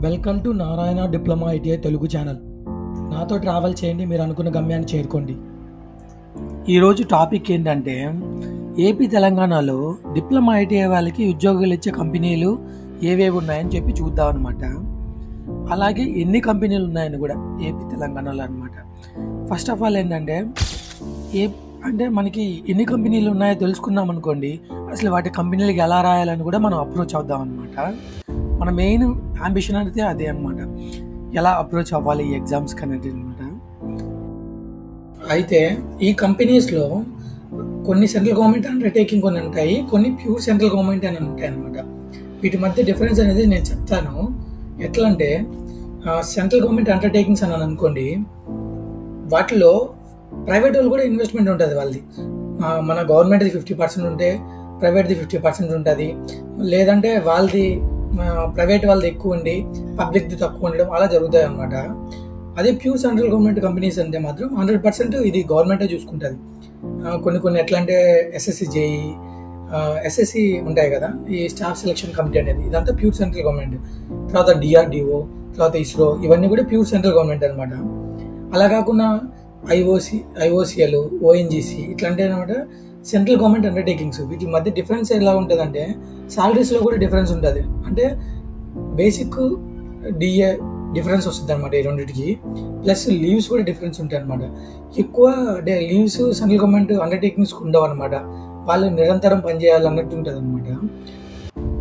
Welcome to Narayana diploma ITI Telugu channel. నాతో travel చేయండి, మీరు అనుకున్న గమ్యాన్ని చేరుకోండి. ఈరోజు టాపిక్ ఏంటంటే ఏపీ తెలంగాణలో డిప్లొమా ఐటీఐ వాళ్ళకి ఉద్యోగాలు ఇచ్చే కంపెనీలు ఏవేవి ఉన్నాయని చెప్పి చూద్దాం అనమాట. అలాగే ఎన్ని కంపెనీలు ఉన్నాయని కూడా ఏపీ తెలంగాణలో అనమాట. ఫస్ట్ ఆఫ్ ఆల్ ఏంటంటే మనకి ఎన్ని కంపెనీలు ఉన్నాయో తెలుసుకున్నాం అనుకోండి, అసలు వాటి కంపెనీలకి ఎలా రాయాలని కూడా మనం అప్రోచ్ అవుదాం అనమాట. మన మెయిన్ అంబిషన్ అయితే అదే అనమాట, ఎలా అప్రోచ్ అవ్వాలి ఈ ఎగ్జామ్స్కి అనేది అనమాట. అయితే ఈ కంపెనీస్లో కొన్ని సెంట్రల్ గవర్నమెంట్ అండర్టేకింగ్ కొన్ని ఉంటాయి, కొన్ని ప్యూర్ సెంట్రల్ గవర్నమెంట్ అని ఉంటాయి అనమాట. వీటి మధ్య డిఫరెన్స్ అనేది నేను చెప్తాను. ఎట్లా అంటే సెంట్రల్ గవర్నమెంట్ అండర్టేకింగ్స్ అని అనుకోండి, వాటిలో ప్రైవేట్ వాళ్ళు కూడా ఇన్వెస్ట్మెంట్ ఉంటుంది వాళ్ళది. మన గవర్నమెంట్ది 50% ఉంటే ప్రైవేట్ది 50% ఉంటుంది, లేదంటే వాళ్ళది ప్రైవేట్ వాళ్ళది ఎక్కువ ఉండి పబ్లిక్ది తక్కువ ఉండడం అలా జరుగుతాయి అనమాట. అదే ప్యూర్ సెంట్రల్ గవర్నమెంట్ కంపెనీస్ అంటే మాత్రం 100% ఇది గవర్నమెంటే చూసుకుంటుంది. కొన్ని ఎట్లా అంటే ఎస్ఎస్సి ఉంటాయి కదా, ఈ స్టాఫ్ సెలక్షన్ కమిటీ అనేది, ఇదంతా ప్యూర్ సెంట్రల్ గవర్నమెంట్. తర్వాత డిఆర్డిఓ, తర్వాత ఇస్రో, ఇవన్నీ కూడా ప్యూర్ సెంట్రల్ గవర్నమెంట్ అనమాట. అలా కాకుండా ఐఓసిఎల్, ఓఎన్జీసీ ఇట్లాంటి అనమాట సెంట్రల్ గవర్నమెంట్ అండర్టేకింగ్స్. వీటి మధ్య డిఫరెన్స్ ఎలా ఉంటుంది అంటే శాలరీస్లో కూడా డిఫరెన్స్ ఉంటుంది. అంటే బేసిక్ డిఏ డిఫరెన్స్ వస్తుంది అనమాట ఈ రెండింటికి, ప్లస్ లీవ్స్ కూడా డిఫరెన్స్ ఉంటాయి అనమాట. ఎక్కువ లీవ్స్ సెంట్రల్ గవర్నమెంట్ అండర్టేకింగ్స్కి ఉండవు అనమాట, వాళ్ళు నిరంతరం పనిచేయాలన్నట్టు ఉంటుంది అనమాట.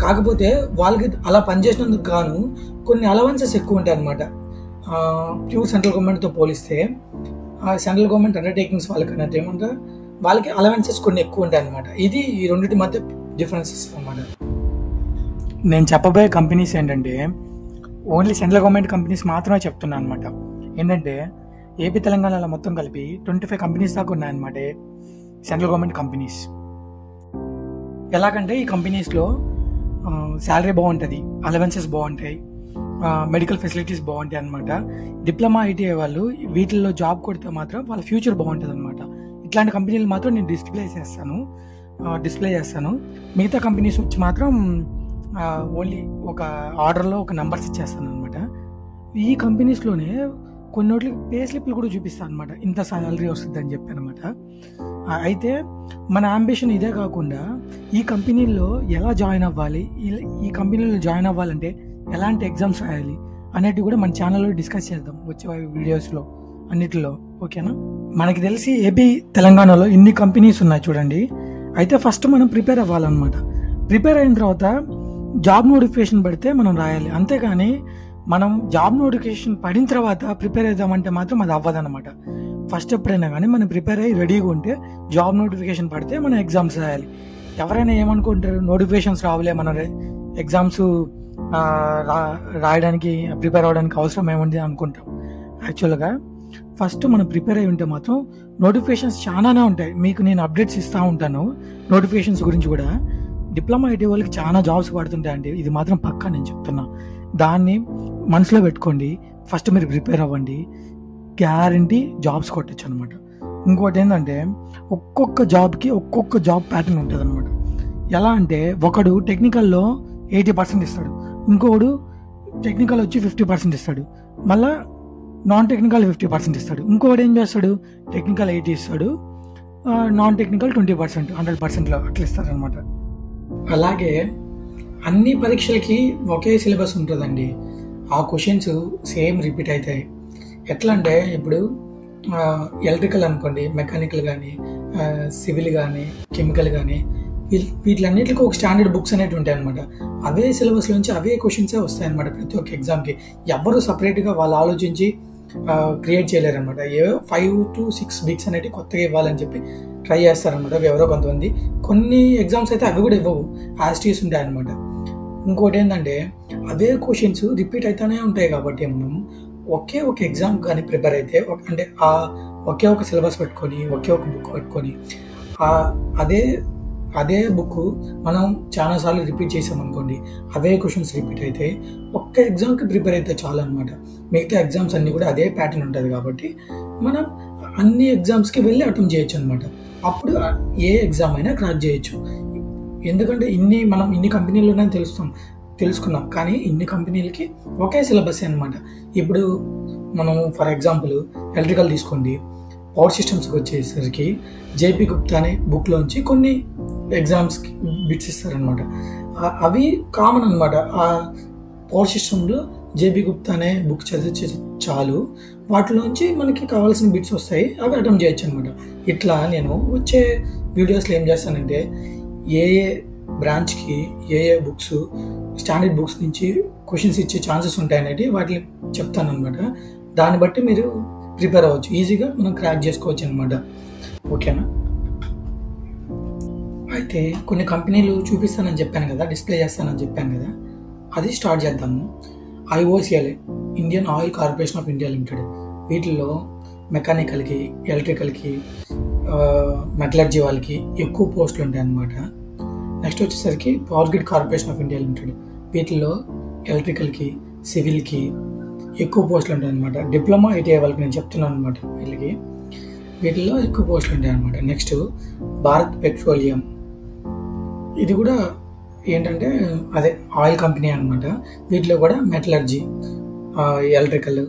కాకపోతే వాళ్ళకి అలా పనిచేసినందుకు గాను కొన్ని అలవెన్సెస్ ఎక్కువ ఉంటాయి అనమాట. ప్యూర్ సెంట్రల్ గవర్నమెంట్తో పోలిస్తే సెంట్రల్ గవర్నమెంట్ అండర్టేకింగ్స్ వాళ్ళకి అన్నట్టు ఏమంటారు, వాళ్ళకి అలవెన్సెస్ కొన్ని ఎక్కువ ఉంటాయి అనమాట. ఇది ఈ రెండింటి మధ్య డిఫరెన్సెస్ అనమాట. నేను చెప్పబోయే కంపెనీస్ ఏంటంటే ఓన్లీ సెంట్రల్ గవర్నమెంట్ కంపెనీస్ మాత్రమే చెప్తున్నాను అనమాట. ఏంటంటే ఏపీ తెలంగాణలో మొత్తం కలిపి 25 కంపెనీస్ దాకా ఉన్నాయన్నమాట సెంట్రల్ గవర్నమెంట్ కంపెనీస్. ఎలాగంటే ఈ కంపెనీస్లో శాలరీ బాగుంటుంది, అలవెన్సెస్ బాగుంటాయి, మెడికల్ ఫెసిలిటీస్ బాగుంటాయి అనమాట. డిప్లొమా ఐటీఐ వాళ్ళు వీటిల్లో జాబ్ కొడితే మాత్రం వాళ్ళ ఫ్యూచర్ బాగుంటుంది అనమాట. ఇట్లాంటి కంపెనీలు మాత్రం నేను డిస్ప్లే చేస్తాను. మిగతా కంపెనీస్ వచ్చి మాత్రం ఓన్లీ ఒక ఆర్డర్లో ఒక నెంబర్స్ ఇచ్చేస్తాను అనమాట. ఈ కంపెనీస్లోనే కొన్నిటికి పే స్లిప్లు కూడా చూపిస్తాను అనమాట, ఇంత సాలరీ వస్తుంది అని చెప్పి అనమాట. అయితే మన అంబిషన్ ఇదే కాకుండా ఈ కంపెనీల్లో ఎలా జాయిన్ అవ్వాలి, ఈ కంపెనీలో జాయిన్ అవ్వాలంటే ఎలాంటి ఎగ్జామ్స్ రాయాలి అనేటివి కూడా మన ఛానల్లో డిస్కస్ చేద్దాం వచ్చే వీడియోస్లో అన్నిటిలో, ఓకేనా? మనకి తెలిసి ఏపీ తెలంగాణలో ఇన్ని కంపెనీస్ ఉన్నాయి చూడండి. అయితే ఫస్ట్ మనం ప్రిపేర్ అవ్వాలన్నమాట. ప్రిపేర్ అయిన తర్వాత జాబ్ నోటిఫికేషన్ పడితే మనం రాయాలి, అంతేగాని మనం జాబ్ నోటిఫికేషన్ పడిన తర్వాత ప్రిపేర్ అవుదామంటే మాత్రం అది అవ్వదన్నమాట. ఫస్ట్ ఎప్పుడైనా కానీ మనం ప్రిపేర్ అయ్యి రెడీగా ఉంటే జాబ్ నోటిఫికేషన్ పడితే మనం ఎగ్జామ్స్ రాయాలి. ఎవరైనా ఏమనుకుంటారు, నోటిఫికేషన్స్ రావులే, మన ఎగ్జామ్స్ రాయడానికి ప్రిపేర్ అవ్వడానికి అవసరం ఏముంది అనుకుంటాం. యాక్చువల్గా ఫస్ట్ మనం ప్రిపేర్ అయి ఉంటే మాత్రం నోటిఫికేషన్స్ చాలానే ఉంటాయి. మీకు నేను అప్డేట్స్ ఇస్తూ ఉంటాను నోటిఫికేషన్స్ గురించి కూడా. డిప్లొమా ఐటీ వాళ్ళకి చాలా జాబ్స్ పడుతుంటాయండి, ఇది మాత్రం పక్కా నేను చెప్తున్నా. దాన్ని మనసులో పెట్టుకోండి, ఫస్ట్ మీరు ప్రిపేర్ అవ్వండి, గ్యారంటీ జాబ్స్ కొట్టచ్చు అనమాట. ఇంకోటి ఏంటంటే ఒక్కొక్క జాబ్కి ఒక్కొక్క జాబ్ ప్యాటర్న్ ఉంటుంది అనమాట. ఎలా అంటే ఒకడు టెక్నికల్లో 80% ఇస్తాడు, ఇంకొకడు టెక్నికల్ వచ్చి 50% ఇస్తాడు, మళ్ళీ నాన్ టెక్నికల్ 50% ఇస్తాడు, ఇంకొకటి ఏం చేస్తాడు టెక్నికల్ 80 ఇస్తాడు, నాన్ టెక్నికల్ 20%, 100%లో అట్లా ఇస్తారు అనమాట. అలాగే అన్ని పరీక్షలకి ఒకే సిలబస్ ఉంటుందండి, ఆ క్వశ్చన్స్ సేమ్ రిపీట్ అవుతాయి. ఎట్లా అంటే ఇప్పుడు ఎలక్ట్రికల్ అనుకోండి, మెకానికల్ కానీ, సివిల్ కానీ, కెమికల్ కానీ, వీటిలన్నిటికీ ఒక స్టాండర్డ్ బుక్స్ అనేవి ఉంటాయి అనమాట. అవే సిలబస్ నుంచి అవే క్వశ్చన్సే వస్తాయి అనమాట ప్రతి ఒక్క ఎగ్జామ్కి. ఎవరు సపరేట్గా వాళ్ళు ఆలోచించి క్రియేట్ చేయలేరు అనమాట. ఏవో 5 to 6 బిట్స్ అనేవి కొత్తగా ఇవ్వాలని చెప్పి ట్రై చేస్తారనమాట ఎవరో కొంతమంది. కొన్ని ఎగ్జామ్స్ అయితే అవి కూడా ఇవ్వవు, యాస్టీస్ ఉంటాయి అనమాట. ఇంకోటి ఏంటంటే అవే క్వశ్చన్స్ రిపీట్ అవుతూనే ఉంటాయి కాబట్టి మనం ఒకే ఒక ఎగ్జామ్ కానీ ప్రిపేర్ అయితే, అంటే ఒకే ఒక సిలబస్ పెట్టుకొని ఒకే ఒక బుక్ పెట్టుకొని అదే బుక్ మనం చాలాసార్లు రిపీట్ చేసామనుకోండి, అవే క్వశ్చన్స్ రిపీట్ అయితే ఒక్క ఎగ్జామ్కి ప్రిపేర్ అయితే చాలు అనమాట. మిగతా ఎగ్జామ్స్ అన్నీ కూడా అదే ప్యాటర్న్ ఉంటుంది కాబట్టి మనం అన్ని ఎగ్జామ్స్కి వెళ్ళి అటెంప్ట్ చేయొచ్చు అనమాట. అప్పుడు ఏ ఎగ్జామ్ అయినా క్రాక్ చేయొచ్చు. ఎందుకంటే మనం ఇన్ని కంపెనీల్లోనే తెలుస్తాం, తెలుసుకున్నాం. కానీ ఇన్ని కంపెనీలకి ఒకే సిలబస్ అనమాట. ఇప్పుడు మనం ఫర్ ఎగ్జాంపుల్ ఎలక్ట్రికల్ తీసుకోండి, పవర్ సిస్టమ్స్కి వచ్చేసరికి జేపీ గుప్తా అనే బుక్లోంచి కొన్ని ఎగ్జామ్స్కి బిట్స్ ఇస్తారనమాట. అవి కామన్ అనమాట. ఆ పవర్ సిస్టంలో జేపీ గుప్తా అనే బుక్ చదివితే చాలు, వాటిలోంచి మనకి కావాల్సిన బిట్స్ వస్తాయి, అవి అటెంప్ట్ చేయొచ్చు అనమాట. ఇట్లా నేను వచ్చే వీడియోస్లో ఏం చేస్తానంటే ఏ బ్రాంచ్కి ఏ బుక్స్ స్టాండర్డ్ బుక్స్ నుంచి క్వశ్చన్స్ ఇచ్చే ఛాన్సెస్ ఉంటాయనేది వాటిని చెప్తాను అనమాట. దాన్ని బట్టి మీరు ప్రిపేర్ అవ్వచ్చు, ఈజీగా మనం క్రాక్ చేసుకోవచ్చు అనమాట. ఓకేనా? అయితే కొన్ని కంపెనీలు చూపిస్తానని చెప్పాను కదా, డిస్ప్లే చేస్తానని చెప్పాను కదా, అది స్టార్ట్ చేద్దాము. IOCL, Indian oil corporation of India limited. వీటిల్లో మెకానికల్కి, ఎలక్ట్రికల్కి, మెటలర్జీ వాళ్ళకి ఎక్కువ పోస్టులు ఉంటాయి అన్నమాట. నెక్స్ట్ వచ్చేసరికి power grid corporation of India limited. వీటిల్లో ఎలక్ట్రికల్కి, సివిల్కి ఎక్కువ పోస్టులు ఉంటాయి అనమాట. డిప్లొమా ITI వాళ్ళకి నేను చెప్తున్నాను అనమాట. వీటిల్లో ఎక్కువ పోస్టులు ఉంటాయి అనమాట. నెక్స్ట్ భారత్ పెట్రోలియం, ఇది కూడా ఏంటంటే అదే ఆయిల్ కంపెనీ అనమాట. వీటిలో కూడా మెటలర్జీ, ఎలక్ట్రికల్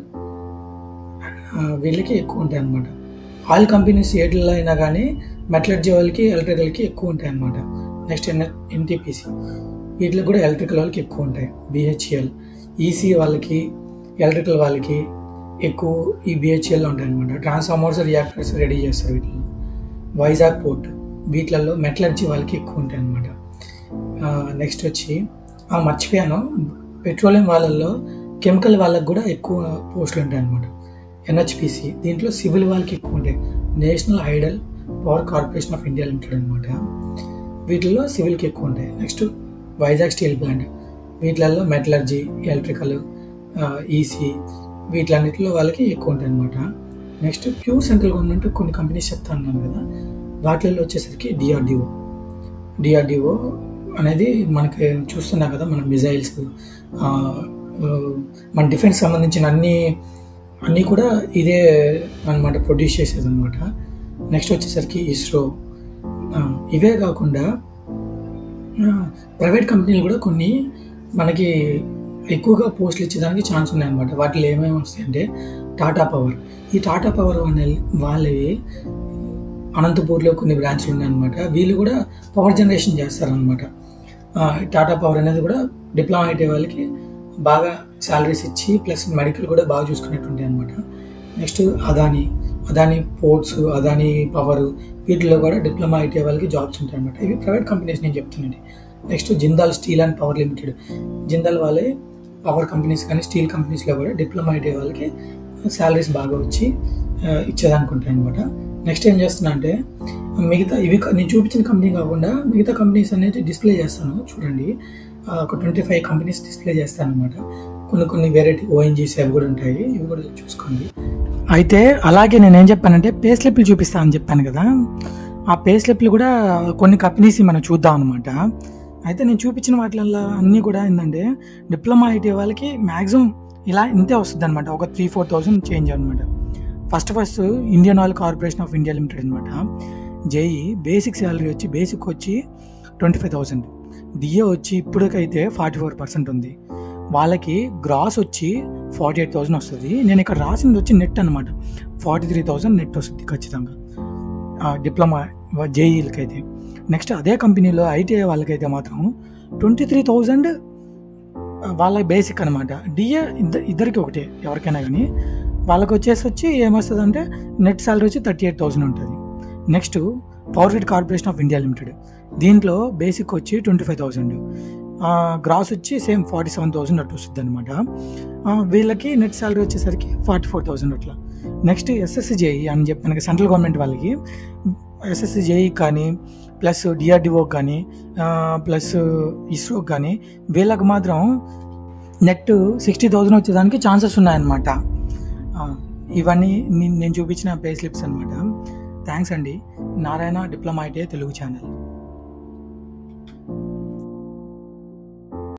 వీళ్ళకి ఎక్కువ ఉంటాయి అనమాట. ఆయిల్ కంపెనీస్ ఏటిల్లో అయినా కానీ మెటలర్జీ వాళ్ళకి, ఎలక్ట్రికల్కి ఎక్కువ ఉంటాయి అనమాట. నెక్స్ట్ NTPC, వీటిలో కూడా ఎలక్ట్రికల్ వాళ్ళకి ఎక్కువ ఉంటాయి. BHEL, EC వాళ్ళకి, ఎలక్ట్రికల్ వాళ్ళకి ఎక్కువ ఈ BHEL ఉంటాయి అనమాట. ట్రాన్స్ఫార్మర్స్, రియాక్టర్స్ రెడీ చేస్తారు వీటిలో. వైజాగ్ పోర్ట్, వీటిలలో మెటలర్జీ వాళ్ళకి ఎక్కువ ఉంటాయి అనమాట. నెక్స్ట్ వచ్చి మర్చిపోయాను, పెట్రోలియం వాళ్ళల్లో కెమికల్ వాళ్ళకి కూడా ఎక్కువ పోస్టులు ఉంటాయి అనమాట. NHPC, దీంట్లో సివిల్ వాళ్ళకి ఎక్కువ ఉంటాయి. National hydel power corporation of India limited అనమాట. వీటిల్లో సివిల్కి ఎక్కువ ఉంటాయి. నెక్స్ట్ వైజాగ్ స్టీల్ ప్లాంట్, వీటిలలో మెటలర్జీ, ఎలక్ట్రికల్, EC వీటిలన్నిటిలో వాళ్ళకి ఎక్కువ ఉంటాయి అనమాట. నెక్స్ట్ ప్యూర్ సెంట్రల్ గవర్నమెంట్ కొన్ని కంపెనీస్ చెప్తా ఉన్నాను కదా, వాటిల్లో వచ్చేసరికి DRDO అనేది మనకి చూస్తున్నాం కదా, మన మిజైల్స్, మన డిఫెన్స్ సంబంధించిన అన్నీ కూడా ఇదే అనమాట ప్రొడ్యూస్ చేసేది అనమాట. నెక్స్ట్ వచ్చేసరికి ISRO. ఇవే కాకుండా ప్రైవేట్ కంపెనీలు కూడా కొన్ని మనకి ఎక్కువగా పోస్టులు ఇచ్చేదానికి ఛాన్స్ ఉన్నాయన్నమాట. వాటిలో ఏమేమి వస్తాయంటే టాటా పవర్. ఈ టాటా పవర్ వాళ్ళవి అనంతపూర్లో కొన్ని బ్రాంచ్లు ఉన్నాయన్నమాట. వీళ్ళు కూడా పవర్ జనరేషన్ చేస్తారనమాట. టాటా పవర్ అనేది కూడా డిప్లొమా ITI వాళ్ళకి బాగా శాలరీస్ ఇచ్చి ప్లస్ మెడికల్ కూడా బాగా చూసుకునేట్టు ఉంటాయి అనమాట. Next Adani ports, Adani power, వీటిలో కూడా డిప్లొమా ITI వాళ్ళకి జాబ్స్ ఉంటాయి అనమాట. ఇవి ప్రైవేట్ కంపెనీస్ నేను చెప్తున్నాను. Next Jindal steel and power limited. Jindal వాళ్ళే పవర్ కంపెనీస్ కానీ స్టీల్ కంపెనీస్లో కూడా డిప్లొమా ITI వాళ్ళకి శాలరీస్ బాగా వచ్చి ఇచ్చేదనుకుంటాయి అనమాట. నెక్స్ట్ ఏం చేస్తున్నా అంటే మిగతా ఇవి నేను చూపించిన కంపెనీ కాకుండా మిగతా కంపెనీస్ అనేది డిస్ప్లే చేస్తాను చూడండి. ఒక 25 కంపెనీస్ డిస్ప్లే చేస్తాను అనమాట. కొన్ని వెరైటీ ONGC అవి కూడా ఉంటాయి, ఇవి కూడా చూసుకోండి. అయితే అలాగే నేను ఏం చెప్పానంటే పే స్లిప్లు చూపిస్తాను అని చెప్పాను కదా, ఆ పే స్లిప్లు కూడా కొన్ని కంపెనీస్ మనం చూద్దాం అనమాట. అయితే నేను చూపించిన వాటిల్లో అన్నీ కూడా ఏంటంటే డిప్లొమా ITI వాళ్ళకి మ్యాక్సిమం ఇంతే వస్తుంది అనమాట. ఒక 3-4,000 చేంజ్ అనమాట. First Indian oil corporation of India limited అనమాట. JEE బేసిక్ శాలరీ వచ్చి 25,000. DA వచ్చి ఇప్పటికైతే 44% ఉంది. వాళ్ళకి గ్రాస్ వచ్చి 48,000 వస్తుంది. నేను ఇక్కడ రాసింది వచ్చి నెట్ అనమాట. 43,000 నెట్ వస్తుంది ఖచ్చితంగా డిప్లొమా JEEలకి అయితే. నెక్స్ట్ అదే కంపెనీలో ITI వాళ్ళకైతే మాత్రం 23,000 వాళ్ళ బేసిక్ అనమాట. DA ఇద్దరికి ఒకటే, ఎవరికైనా కానీ. వాళ్ళకి వచ్చి ఏమొస్తుంది అంటే నెట్ శాలరీ వచ్చి 38,000 ఉంటుంది. Next power grid corporation of India limited. దీంట్లో బేసిక్ వచ్చి 25,000, గ్రాస్ వచ్చి సేమ్ 47,000 అట్లా వస్తుంది అనమాట. వీళ్ళకి నెట్ శాలరీ వచ్చేసరికి 44,000 అట్లా. నెక్స్ట్ SSC-JEE అని చెప్పాను, సెంట్రల్ గవర్నమెంట్ వాళ్ళకి SSC-JEE కానీ ప్లస్ DRDO కానీ ప్లస్ ISRO కానీ వీళ్ళకి మాత్రం నెట్ 60,000 వచ్చేదానికి ఛాన్సెస్ ఉన్నాయన్నమాట. ఇవన్నీ నేను చూపించిన పే స్లిప్స్ అనమాట. థ్యాంక్స్ అండి. Narayana diploma ITI Telugu channel.